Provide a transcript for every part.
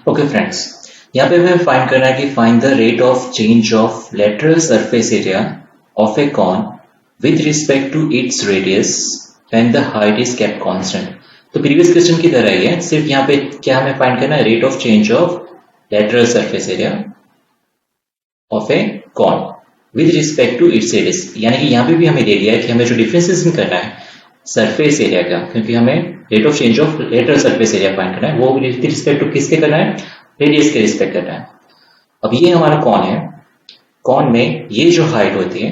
Okay friends, यहाँ पे हमें फाइंड करना है कि find the rate of change of lateral surface area of a cone with respect to its radius when the height is kept constant. तो previous question की तरह ही है, सिर्फ यहाँ पे क्या हमें फाइंड करना है, rate of change of lateral surface area of a cone with respect to its radius. यानी कि यहाँ पे भी हमें दे दिया है कि हमें जो डिफरेंशिएशन करना है सरफेस एरिया का, क्योंकि हमें rate of change of lateral surface area find करना है, वो विद रिस्पेक्ट टू किसके करना है, रेडियस के रिस्पेक्ट करना है। अब ये हमारा कॉन है, कॉन में ये जो हाइट होती है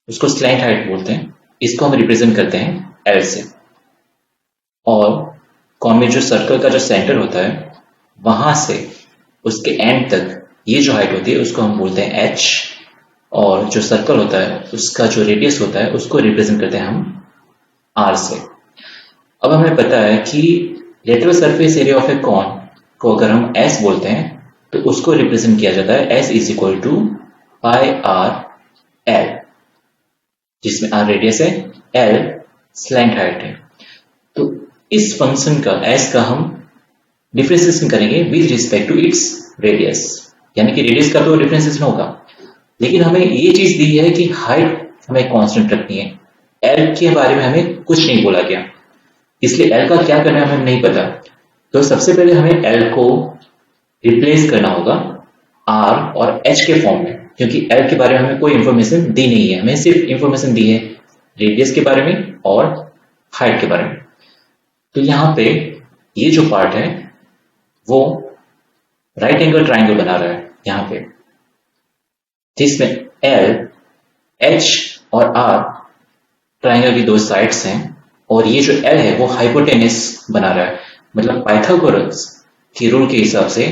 उसको स्लैंट हाइट बोलते हैं, इसको हम रिप्रेजेंट करते हैं एल से। और कॉन में जो सर्कल का जो सेंटर होता है वहां से उसके एंड तक ये जो हाइट होती है उसको हम बोलते हैं एच, और जो सर्कल होता है उसका जो रेडियस होता है उसको रिप्रेजेंट करते हैं हम आर से। अब हमें पता है कि lateral surface area of a cone को अगर हम एस बोलते हैं तो उसको रिप्रेजेंट किया जाता है S is equal to pi r l, जिसमें आर रेडियस है, एल स्लैंट हाइट है। तो इस फंक्शन का एस का हम डिफरेंशिएशन करेंगे with respect to its radius, यानी कि रेडियस का तो डिफरेंशिएशन होगा, लेकिन हमें ये चीज दी है कि हाइट हमें कांस्टेंट रखनी है। एल के बारे में हमें कुछ नहीं बोला गया, इसलिए एल का क्या करना है हमें नहीं पता। तो सबसे पहले हमें एल को रिप्लेस करना होगा आर और एच के फॉर्म में, क्योंकि एल के बारे में हमें कोई इंफॉर्मेशन दी नहीं है, हमें सिर्फ इंफॉर्मेशन दी है रेडियस के बारे में और हाइट के बारे में। तो यहाँ पे ये जो पार्ट है वो राइट एंगल ट्राइंगल बना रहा है यहाँ पे, जिसमें एल, एच और आर ट्राइंगल की दो साइड्स हैं, और ये जो एल है वो हाइपोटेनस बना रहा है। मतलब पाइथागोरस की रूल के हिसाब से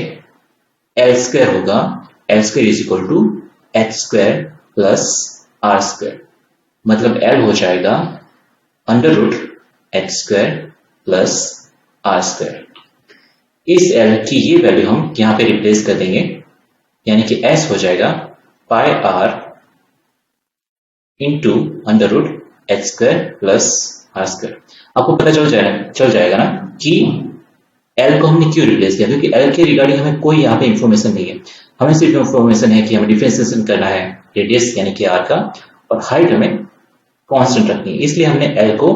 एल स्क्वायर होगा, l square is equal to h square plus are square. मतलब एल हो जाएगा under root H square plus are square. इस एल की ये वैल्यू हम यहाँ पे रिप्लेस कर देंगे, यानी कि एस हो जाएगा pi R into under root H square plus are square. आपको पता चल जाएगा ना कि एल को हमने क्यों रिप्लेस किया, क्योंकि एल के रिगार्डिंग हमें कोई यहाँ पे इंफॉर्मेशन नहीं है, हमें सिर्फ इंफॉर्मेशन है कि हमें डिफरेंशिएशन करना है रेडियस यानी कि आर का, और हाइट हमें कांस्टेंट रखनी है, इसलिए हमने एल को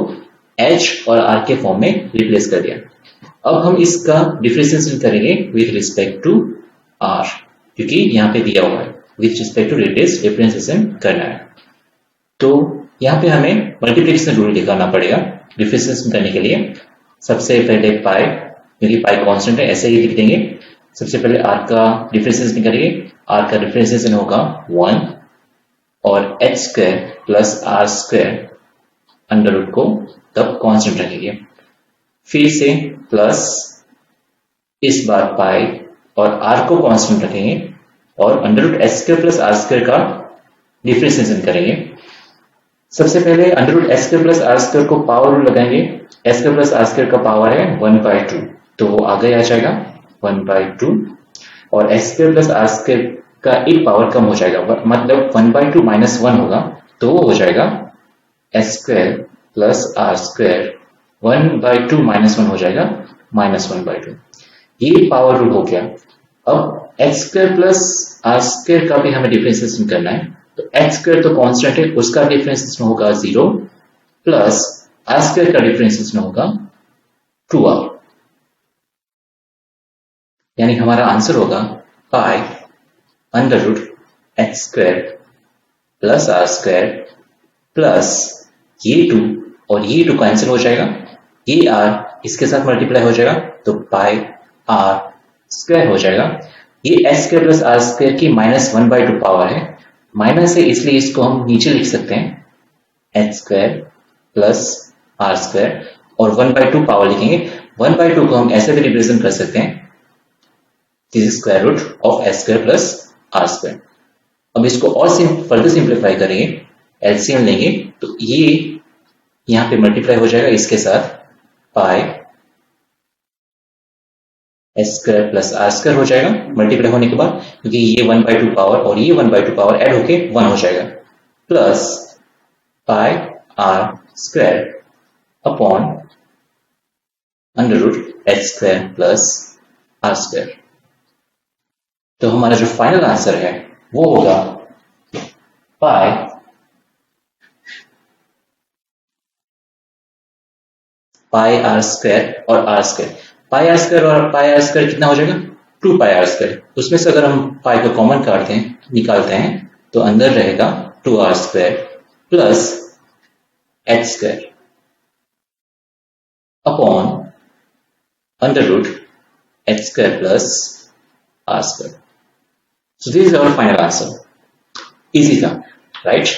एच और आर के फॉर्म में रिप्लेस कर दिया। अब हम इसका डिफरेंशिएशन करेंगे विद रिस्पेक्ट टू आर, क्योंकि यहाँ पे दिया हुआ है with respect to radius differentiation करना है। तो यहाँ पे हमें मल्टीप्लिकेशन रूल निकालना पड़ेगा डिफरेंशिएशन करने के लिए। सबसे पहले पाई, क्योंकि पाई कांस्टेंट है ऐसे ही लिख देंगे। सबसे पहले आर का डिफरेंशिएशन करेंगे, आर का डिफरेंशिएशन होगा 1 और h square plus are square under root को तब कांस्टेंट रखेंगे, फिर से प्लस इस बार पाई और आर को कांस्टेंट रखेंगे और under root H square plus are square का डिफरेंशिएशन करेंगे। सबसे पहले under root H square plus are square को पावर रूल लगाएंगे, h square plus are square का पावर है 1/2, तो वो आगे आ जाएगा 1/2, और h square plus are square का एक पावर कम हो जाएगा, मतलब 1/2 माइनस 1 होगा, तो वो हो जाएगा h square plus are square 1/2 minus 1 हो जाएगा -1/2। ये पावर रूल हो गया। अब h square plus are square का भी हमें डिफरेंशिएशन करना है, तो एच स्क्वायर तो कांस्टेंट है, उसका डिफरेंशिएशन होगा 0 प्लस आर स्क्वायर का डिफरेंशिएशन होगा 2r, यानी हमारा आंसर होगा pi under root H square plus are square plus ये 2 और ये 2 कैंसिल हो जाएगा, ये r इसके साथ मल्टीप्लाई हो जाएगा तो पाई आर स्क्वायर हो जाएगा। ये h square plus are square की -1/2 पावर है, माइनस है इसलिए इसको हम नीचे लिख सकते हैं h square plus are square, और 1/2 पावर लिखेंगे। 1/2 को हम ऐसे भी रिप्रेजेंट कर सकते हैं, this is square root of h square plus are square. अब इसको और फर्दर सिंप्लीफाई करेंगे, एलसीएम लेंगे, तो ये यहाँ पे मल्टीप्लाई हो जाएगा इसके साथ, pi H square plus are square हो जाएगा मल्टीप्लाई होने के बाद, क्योंकि ये 1/2 पावर और ये 1/2 पावर ऐड होके 1 हो जाएगा, plus pi r square upon under root H square plus are square. तो हमारा जो फाइनल आंसर है वो होगा पाई आर स्क्वायर और r square. Pi r square और पाई आर स्क्वायर कितना हो जाएगा? 2 पाई आर स्क्वायर। उसमें से अगर हम पाई को कॉमन काटते हैं, निकालते हैं, तो अंदर रहेगा 2 r square plus h square upon under root H square plus are square. So this is our final answer. Easy था, राइट?